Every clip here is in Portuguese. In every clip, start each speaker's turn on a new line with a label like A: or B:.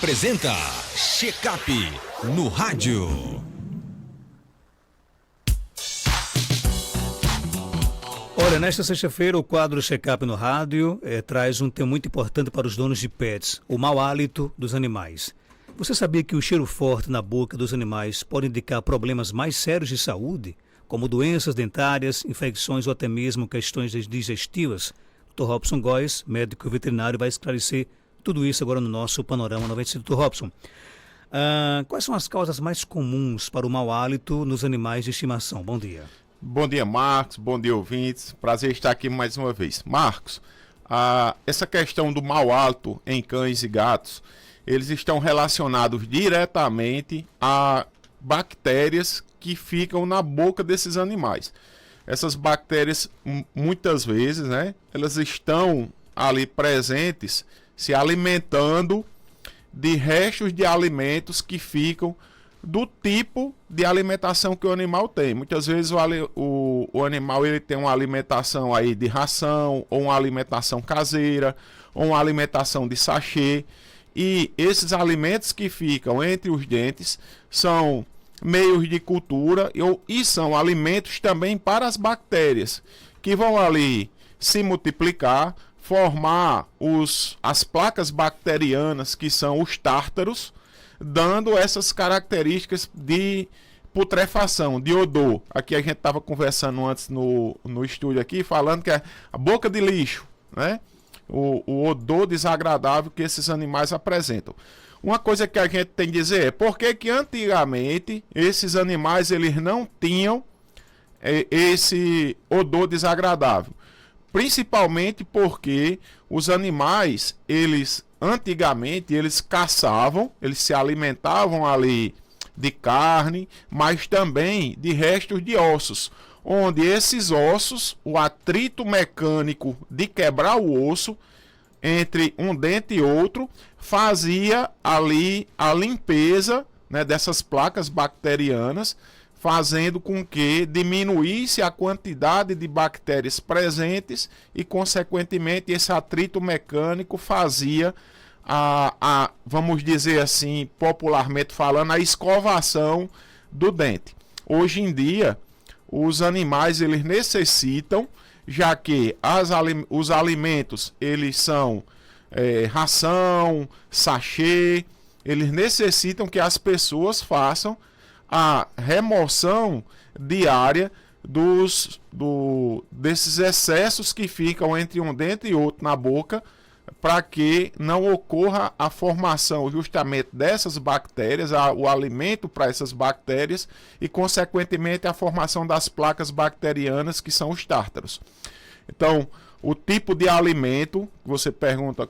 A: Apresenta Check-up no rádio.
B: Olha, nesta sexta-feira o quadro Check-up no rádio traz um tema muito importante para os donos de pets, o mau hálito dos animais. Você sabia que o cheiro forte na boca dos animais pode indicar problemas mais sérios de saúde, como doenças dentárias, infecções ou até mesmo questões digestivas? Dr. Robson Góes, médico veterinário, vai esclarecer tudo isso agora no nosso Panorama 95. Dr. Robson, quais são as causas mais comuns para o mau hálito nos animais de estimação? Bom dia.
C: Bom dia, Marcos. Bom dia, ouvintes. Prazer estar aqui mais uma vez. Marcos, essa questão do mau hálito em cães e gatos, eles estão relacionados diretamente a bactérias que ficam na boca desses animais. Essas bactérias, muitas vezes, elas estão ali presentes, se alimentando de restos de alimentos que ficam do tipo de alimentação que o animal tem. Muitas vezes o animal ele tem uma alimentação aí de ração, ou uma alimentação caseira, ou uma alimentação de sachê. E esses alimentos que ficam entre os dentes são meios de cultura e são alimentos também para as bactérias, que vão ali se multiplicar, formar as placas bacterianas, que são os tártaros, dando essas características de putrefação, de odor. Aqui a gente estava conversando antes no estúdio aqui, falando que é a boca de lixo, o odor desagradável que esses animais apresentam. Uma coisa que a gente tem que dizer é por que antigamente esses animais eles não tinham esse odor desagradável. Principalmente porque os animais, antigamente, eles caçavam, eles se alimentavam ali de carne, mas também de restos de ossos, onde esses ossos, o atrito mecânico de quebrar o osso entre um dente e outro, fazia ali a limpeza, dessas placas bacterianas, fazendo com que diminuísse a quantidade de bactérias presentes e, consequentemente, esse atrito mecânico fazia vamos dizer assim, popularmente falando, a escovação do dente. Hoje em dia, os animais eles necessitam, já que os alimentos eles são ração, sachê, eles necessitam que as pessoas façam a remoção diária desses excessos que ficam entre um dente e outro na boca, para que não ocorra a formação justamente dessas bactérias, o alimento para essas bactérias e, consequentemente, a formação das placas bacterianas, que são os tártaros. Então, o tipo de alimento, você pergunta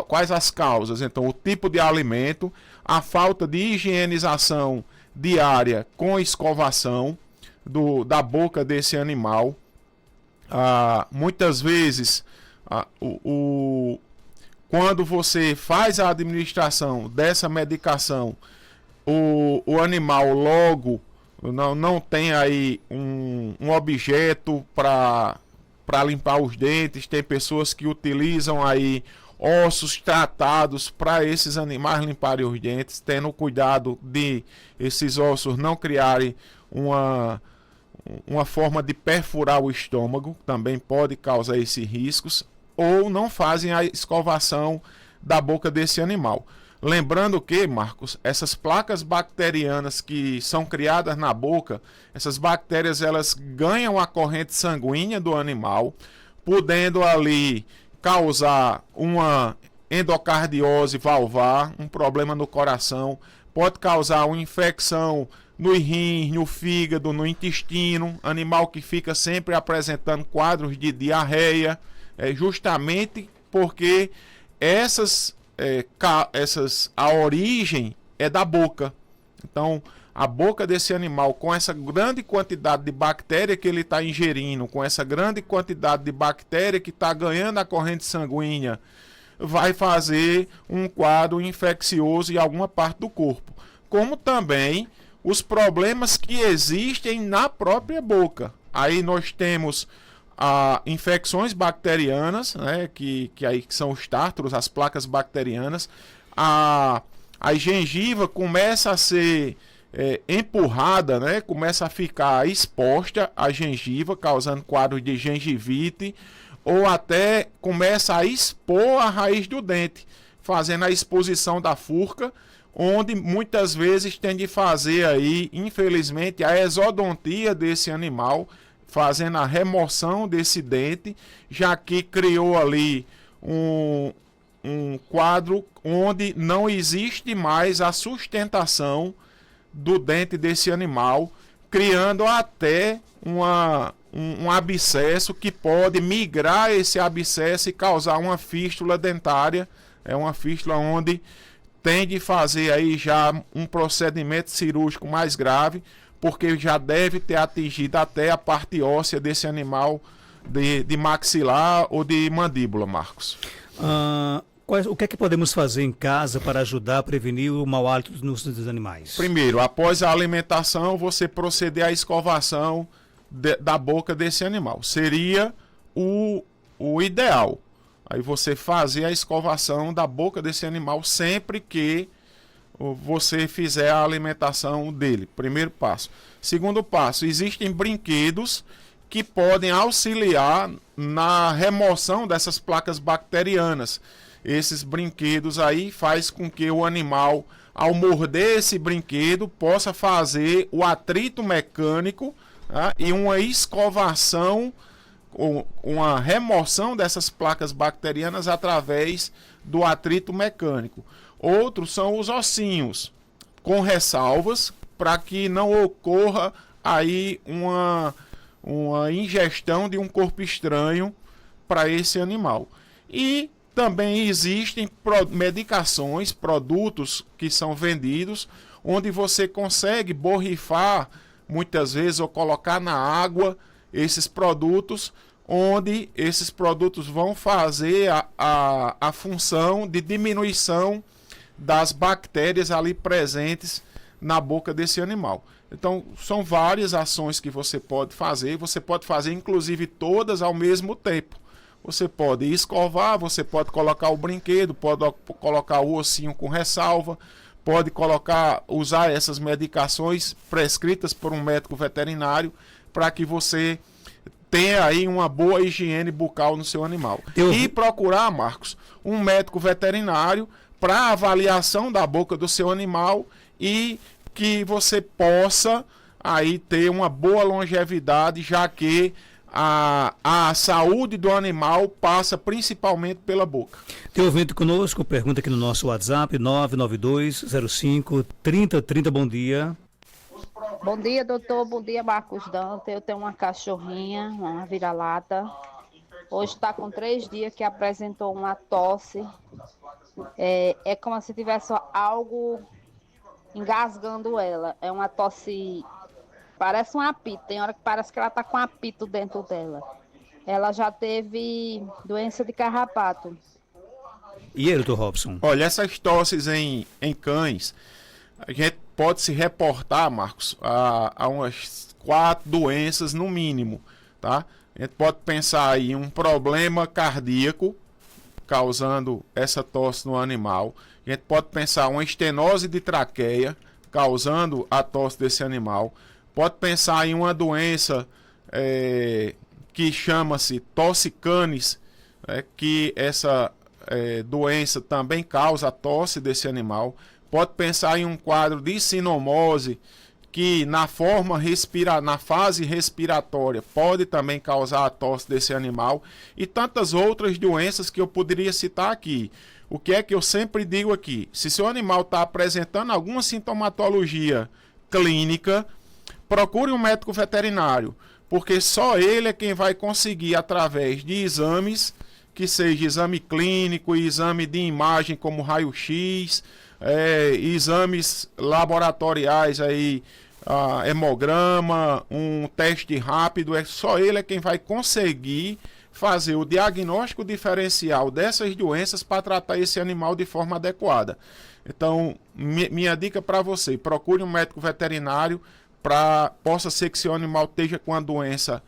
C: quais as causas. Então, o tipo de alimento, a falta de higienização diária com escovação da boca desse animal. Muitas vezes, quando você faz a administração dessa medicação, o animal logo não tem aí um objeto para limpar os dentes. Tem pessoas que utilizam aí ossos tratados para esses animais limparem os dentes, tendo cuidado de esses ossos não criarem uma forma de perfurar o estômago, também pode causar esses riscos, ou não fazem a escovação da boca desse animal. Lembrando que, Marcos, essas placas bacterianas que são criadas na boca, essas bactérias elas ganham a corrente sanguínea do animal, podendo ali causar uma endocardiose valvar, um problema no coração, pode causar uma infecção no rim, no fígado, no intestino, animal que fica sempre apresentando quadros de diarreia, justamente porque a origem é da boca. Então, a boca desse animal, com essa grande quantidade de bactéria que ele está ingerindo, com essa grande quantidade de bactéria que está ganhando a corrente sanguínea, vai fazer um quadro infeccioso em alguma parte do corpo. Como também os problemas que existem na própria boca. Aí nós temos infecções bacterianas, que são os tártaros, as placas bacterianas, a gengiva começa a ser empurrada, né? Começa a ficar exposta a gengiva, causando quadros de gengivite, ou até começa a expor a raiz do dente, fazendo a exposição da furca, onde muitas vezes tem de fazer aí, infelizmente, a exodontia desse animal, fazendo a remoção desse dente, já que criou ali um quadro onde não existe mais a sustentação do dente desse animal, criando até um abscesso que pode migrar esse abscesso e causar uma fístula dentária. É uma fístula onde tem de fazer aí já um procedimento cirúrgico mais grave, porque já deve ter atingido até a parte óssea desse animal de maxilar ou de mandíbula, Marcos.
B: O que é que podemos fazer em casa para ajudar a prevenir o mau hálito dos animais?
C: Primeiro, após a alimentação, você proceder à escovação da boca desse animal. Seria o ideal. Aí você fazer a escovação da boca desse animal sempre que você fizer a alimentação dele. Primeiro passo. Segundo passo, existem brinquedos que podem auxiliar na remoção dessas placas bacterianas. Esses brinquedos aí faz com que o animal, ao morder esse brinquedo, possa fazer o atrito mecânico, tá? E uma escovação, uma remoção dessas placas bacterianas através do atrito mecânico. Outros são os ossinhos, com ressalvas, para que não ocorra aí uma ingestão de um corpo estranho para esse animal. E também existem medicações, produtos que são vendidos, onde você consegue borrifar, muitas vezes, ou colocar na água esses produtos, onde esses produtos vão fazer a função de diminuição das bactérias ali presentes na boca desse animal. Então, são várias ações que você pode fazer inclusive todas ao mesmo tempo. Você pode escovar, você pode colocar o brinquedo, pode colocar o ossinho com ressalva, pode usar essas medicações prescritas por um médico veterinário para que você tenha aí uma boa higiene bucal no seu animal. E procurar, Marcos, um médico veterinário para avaliação da boca do seu animal e que você possa aí ter uma boa longevidade, já que a saúde do animal passa principalmente pela boca.
B: Tem ouvinte conosco, pergunta aqui no nosso WhatsApp, 992053030. Bom dia.
D: Bom dia, doutor. Bom dia, Marcos Dante. Eu tenho uma cachorrinha, uma vira-lata. Hoje está com 3 dias que apresentou uma tosse. É como se tivesse algo engasgando ela. É uma tosse, parece um apito. Tem hora que parece que ela está com apito dentro dela. Ela já teve doença de carrapato.
B: E aí, doutor Robson?
C: Olha, essas tosses em cães, a gente pode se reportar, Marcos, a umas 4 doenças no mínimo, tá? A gente pode pensar aí em um problema cardíaco causando essa tosse no animal. A gente pode pensar uma estenose de traqueia causando a tosse desse animal. Pode pensar em uma doença que chama-se tosse canis, que essa doença também causa a tosse desse animal. Pode pensar em um quadro de sinomose, que na fase respiratória pode também causar a tosse desse animal, e tantas outras doenças que eu poderia citar aqui. O que é que eu sempre digo aqui? Se seu animal está apresentando alguma sintomatologia clínica, procure um médico veterinário, porque só ele é quem vai conseguir, através de exames, que seja exame clínico, exame de imagem como raio-x, exames laboratoriais aí, hemograma, um teste rápido, só ele é quem vai conseguir fazer o diagnóstico diferencial dessas doenças para tratar esse animal de forma adequada. Então, minha dica para você, procure um médico veterinário, possa ser que seu animal esteja com a doença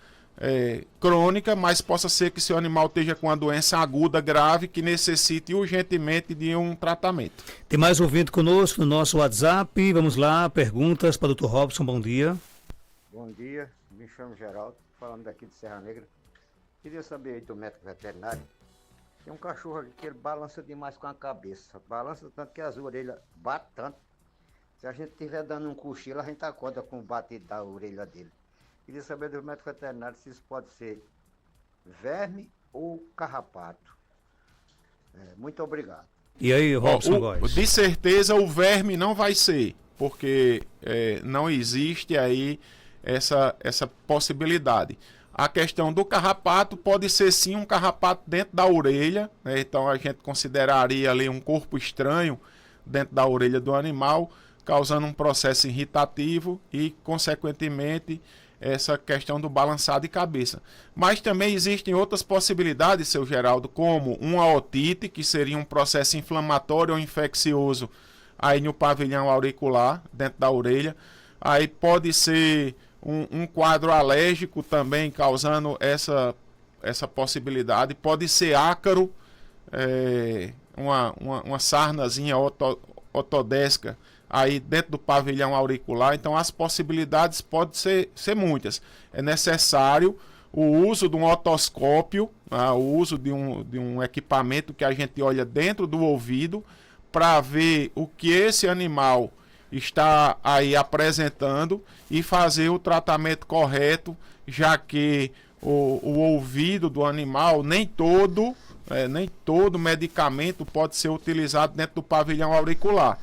C: crônica, mas possa ser que seu animal esteja com uma doença aguda grave que necessite urgentemente de um tratamento.
B: Tem mais ouvinte conosco no nosso WhatsApp. Vamos lá, perguntas para o Dr. Robson. Bom dia.
E: Bom dia, me chamo Geraldo, falando daqui de Serra Negra. Queria saber aí do médico veterinário. Tem um cachorro ali que ele balança demais com a cabeça. Balança tanto que as orelhas batem tanto. Se a gente estiver dando um cochilo, a gente acorda com o batido da orelha dele. Queria saber do médico veterinário se isso pode ser verme ou carrapato. Muito obrigado.
B: E aí, Robson Góes?
C: De certeza o verme não vai ser, porque não existe aí essa possibilidade. A questão do carrapato pode ser sim um carrapato dentro da orelha, né? Então a gente consideraria ali um corpo estranho dentro da orelha do animal, causando um processo irritativo e, consequentemente, essa questão do balançar de cabeça. Mas também existem outras possibilidades, seu Geraldo, como uma otite, que seria um processo inflamatório ou infeccioso aí no pavilhão auricular, dentro da orelha. Aí pode ser um quadro alérgico também, causando essa possibilidade. Pode ser ácaro, uma sarnazinha otodésca aí dentro do pavilhão auricular. Então as possibilidades podem ser muitas. É necessário o uso de um otoscópio, o uso de um equipamento que a gente olha dentro do ouvido para ver o que esse animal está aí apresentando e fazer o tratamento correto, já que o ouvido do animal, nem todo medicamento pode ser utilizado dentro do pavilhão auricular.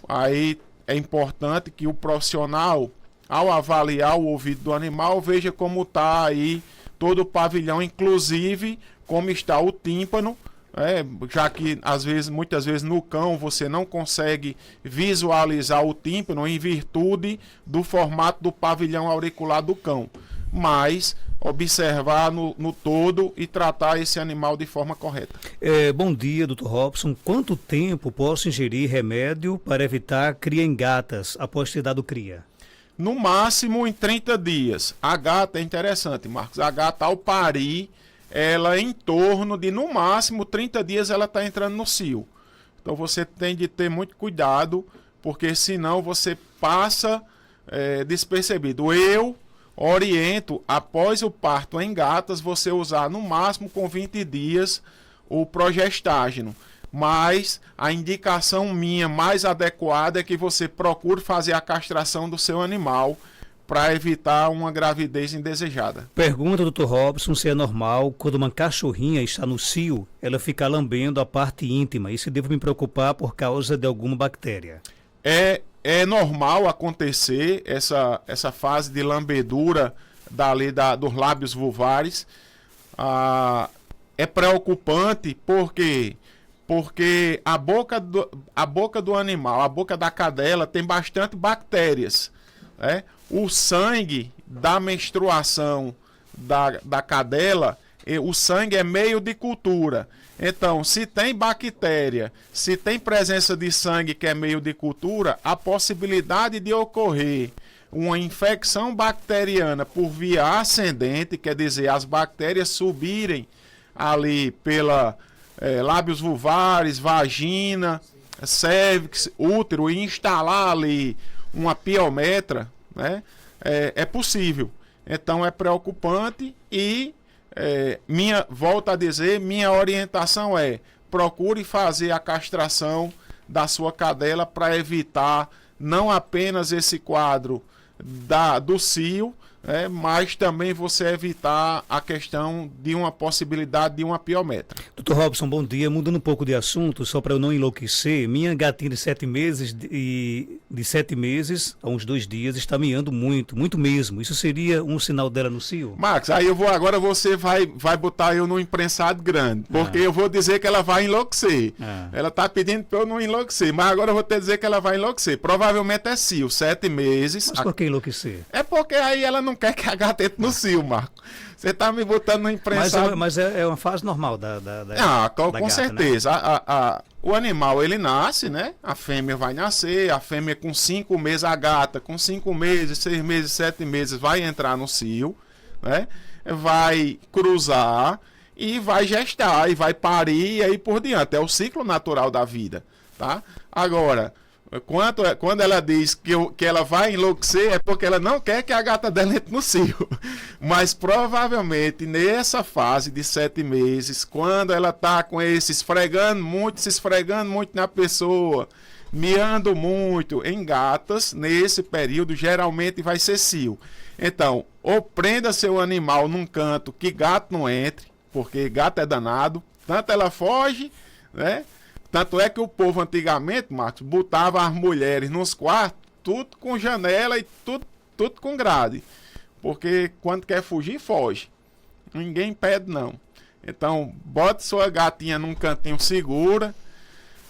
C: Aí é importante que o profissional, ao avaliar o ouvido do animal, veja como está aí todo o pavilhão, inclusive como está o tímpano, já que muitas vezes no cão você não consegue visualizar o tímpano em virtude do formato do pavilhão auricular do cão, mas observar no todo e tratar esse animal de forma correta.
B: Bom dia, Dr. Robson. Quanto tempo posso ingerir remédio para evitar cria em gatas após ter dado cria?
C: No máximo em 30 dias. A gata é interessante, Marcos. A gata, ao parir, ela em torno de, no máximo, 30 dias ela está entrando no cio. Então você tem de ter muito cuidado, porque senão você passa despercebido. Eu oriento, após o parto em gatas, você usar no máximo com 20 dias o progestágeno. Mas a indicação minha mais adequada é que você procure fazer a castração do seu animal para evitar uma gravidez indesejada.
B: Pergunta, Dr. Robson, se é normal, quando uma cachorrinha está no cio, ela ficar lambendo a parte íntima, e se devo me preocupar por causa de alguma bactéria?
C: É normal acontecer essa fase de lambedura dos lábios vulvares. É preocupante porque a boca do animal, a boca da cadela tem bastante bactérias. O sangue da menstruação da cadela, o sangue é meio de cultura. Então, se tem bactéria, se tem presença de sangue que é meio de cultura, a possibilidade de ocorrer uma infecção bacteriana por via ascendente, quer dizer, as bactérias subirem ali pela lábios vulvares, vagina, cérvix, útero e instalar ali uma piometra, né? É possível. Então é preocupante e volto a dizer, minha orientação é: procure fazer a castração da sua cadela para evitar não apenas esse quadro do cio, mas também você evitar a questão de uma possibilidade de uma piometra.
B: Dr. Robson, bom dia. Mudando um pouco de assunto, só para eu não enlouquecer, minha gatinha de 7 meses, de 7 meses a uns 2 dias, está miando muito, muito mesmo. Isso seria um sinal dela no cio?
C: Max, aí agora você vai botar eu num imprensado grande, porque eu vou dizer que ela vai enlouquecer. Ela está pedindo para eu não enlouquecer, mas agora eu vou te dizer que ela vai enlouquecer. Provavelmente é cio, 7 meses.
B: Mas por que enlouquecer?
C: É porque aí ela não quer que a gata entre no cio, Marco. Você tá me botando no imprensado.
B: Mas é uma fase normal da
C: com
B: gata,
C: certeza. Né? O animal, ele nasce, né? A fêmea vai nascer, a fêmea com 5 meses, a gata com 5 meses, 6 meses, 7 meses vai entrar no cio, né? Vai cruzar e vai gestar, e vai parir, e aí por diante. É o ciclo natural da vida, tá? Agora, quando ela diz que ela vai enlouquecer, é porque ela não quer que a gata dela entre no cio. Mas provavelmente nessa fase de 7 meses, quando ela tá com esse se esfregando muito na pessoa, miando muito em gatas, nesse período geralmente vai ser cio. Então, ou prenda seu animal num canto que gato não entre, porque gato é danado, tanto ela foge, né? Tanto é que o povo antigamente, Marcos, botava as mulheres nos quartos, tudo com janela e tudo com grade. Porque quando quer fugir, foge. Ninguém impede, não. Então, bote sua gatinha num cantinho segura,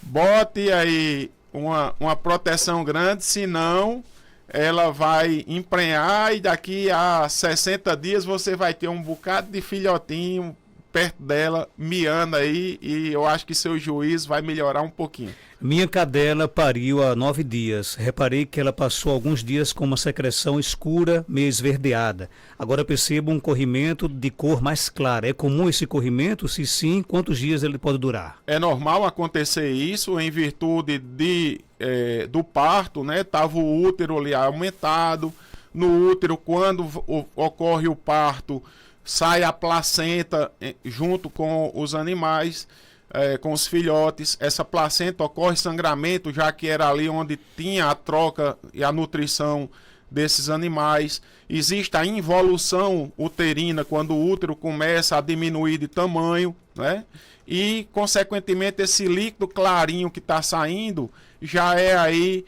C: bote aí uma proteção grande, senão ela vai emprenhar e daqui a 60 dias você vai ter um bocado de filhotinho perto dela, miando aí, e eu acho que seu juízo vai melhorar um pouquinho.
B: Minha cadela pariu há 9 dias. Reparei que ela passou alguns dias com uma secreção escura, meio esverdeada. Agora percebo um corrimento de cor mais clara. É comum esse corrimento? Se sim, quantos dias ele pode durar?
C: É normal acontecer isso em virtude do parto, né? Tava o útero ali aumentado. No útero, quando ocorre o parto, sai a placenta junto com os animais, com os filhotes. Essa placenta ocorre sangramento, já que era ali onde tinha a troca e a nutrição desses animais. Existe a involução uterina, quando o útero começa a diminuir de tamanho, né? E, consequentemente, esse líquido clarinho que está saindo já é aí,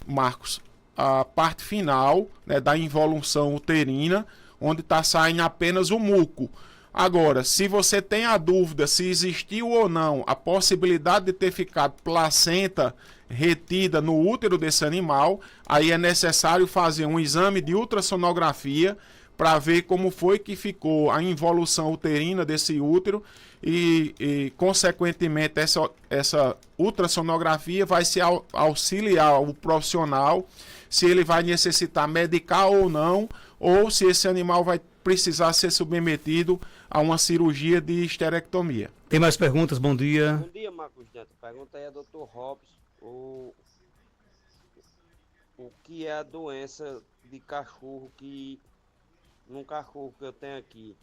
C: Marcos, a parte final, né, da involução uterina, onde está saindo apenas o muco. Agora, se você tem a dúvida se existiu ou não a possibilidade de ter ficado placenta retida no útero desse animal, aí é necessário fazer um exame de ultrassonografia para ver como foi que ficou a involução uterina desse útero e consequentemente, essa ultrassonografia vai se auxiliar o profissional se ele vai necessitar medicar ou não, ou se esse animal vai precisar ser submetido a uma cirurgia de esterectomia.
B: Tem mais perguntas? Bom dia.
F: Bom dia, Marcos Neto. Pergunta aí a Dr. Robson o que é a doença de cachorro num cachorro que eu tenho aqui.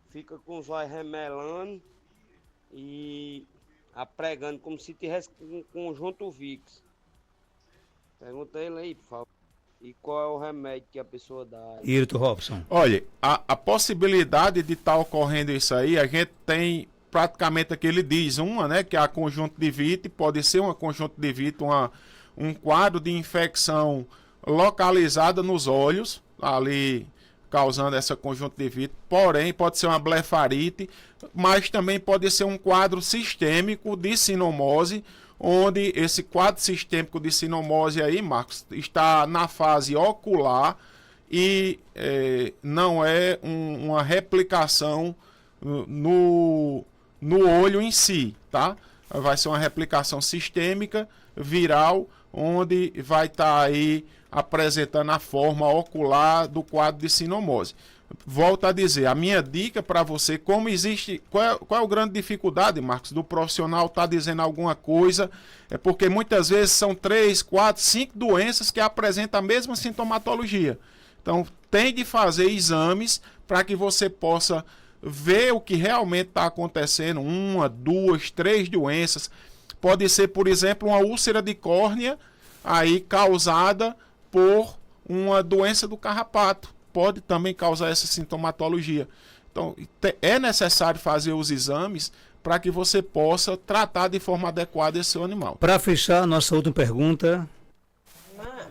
F: Fica com os olhos remelando e apregando como se tivesse um conjuntivite. Pergunta ele aí, por favor. E qual é o remédio que a pessoa dá?
B: Irto Robson.
C: Olha, a possibilidade de estar ocorrendo isso aí, a gente tem praticamente aqui, ele diz, né, que é a conjuntivite, pode ser uma conjuntivite, um quadro de infecção localizada nos olhos, ali causando essa conjuntivite, porém pode ser uma blefarite, mas também pode ser um quadro sistêmico de sinomose, onde esse quadro sistêmico de sinomose aí, Marcos, está na fase ocular e não é uma replicação no olho em si, tá? Vai ser uma replicação sistêmica, viral, onde vai estar aí apresentando a forma ocular do quadro de sinomose. Volto a dizer, a minha dica para você, como existe, qual é a grande dificuldade, Marcos, do profissional estar dizendo alguma coisa, é porque muitas vezes são 3, 4, 5 doenças que apresentam a mesma sintomatologia. Então, tem de fazer exames para que você possa ver o que realmente está acontecendo, 1, 2, 3 doenças. Pode ser, por exemplo, uma úlcera de córnea aí causada por uma doença do carrapato. Pode também causar essa sintomatologia. Então, é necessário fazer os exames para que você possa tratar de forma adequada esse seu animal.
B: Para fechar, nossa última pergunta.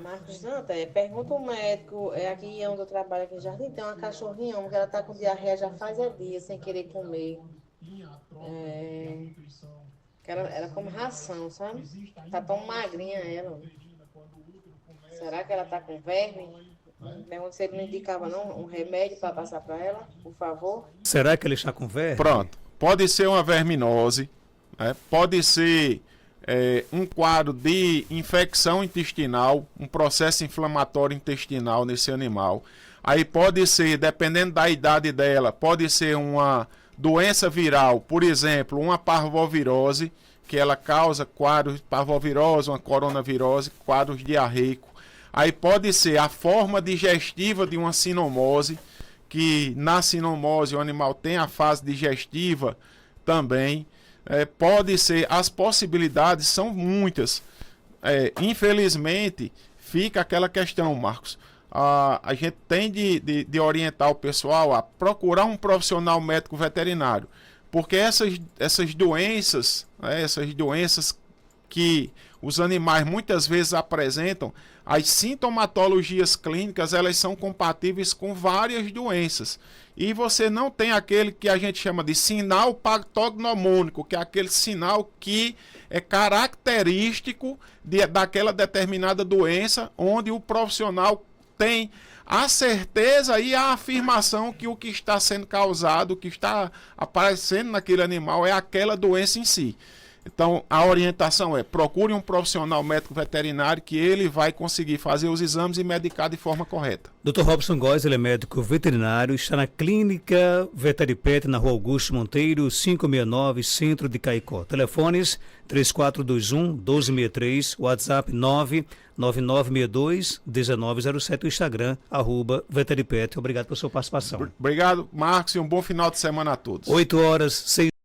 G: Marcos Santa, pergunta o médico, aqui onde eu trabalho, aqui em Jardim, tem uma cachorrinha, que ela está com diarreia já faz dias, sem querer comer. Ela come ração, sabe? Tá tão magrinha ela. Será que ela tá com verme? Pergunta se ele não indicava não um remédio para passar para ela, por favor.
B: Será que ele está com verme?
C: Pronto. Pode ser uma verminose, né? Pode ser um quadro de infecção intestinal, um processo inflamatório intestinal nesse animal. Aí pode ser, dependendo da idade dela, pode ser uma doença viral, por exemplo, uma parvovirose, que ela causa quadros parvovirose, uma coronavirose, quadros diarreicos. Aí pode ser a forma digestiva de uma sinomose, que na sinomose o animal tem a fase digestiva também. Pode ser, as possibilidades são muitas. Infelizmente, fica aquela questão, Marcos. A gente tem de orientar o pessoal a procurar um profissional médico veterinário, porque essas doenças, essas doenças que os animais muitas vezes apresentam, as sintomatologias clínicas, elas são compatíveis com várias doenças. E você não tem aquele que a gente chama de sinal patognomônico, que é aquele sinal que é característico daquela determinada doença, onde o profissional tem a certeza e a afirmação que o que está sendo causado, o que está aparecendo naquele animal é aquela doença em si. Então, a orientação é: procure um profissional médico veterinário, que ele vai conseguir fazer os exames e medicar de forma correta.
B: Dr. Robson Góes, ele é médico veterinário, está na Clínica Veteripet, na Rua Augusto Monteiro, 569, Centro de Caicó. Telefones 3421-1263, WhatsApp 99962-1907, o Instagram, @Veteripet. Obrigado pela sua participação.
C: Obrigado, Marcos, e um bom final de semana a todos.
B: 8 horas, 6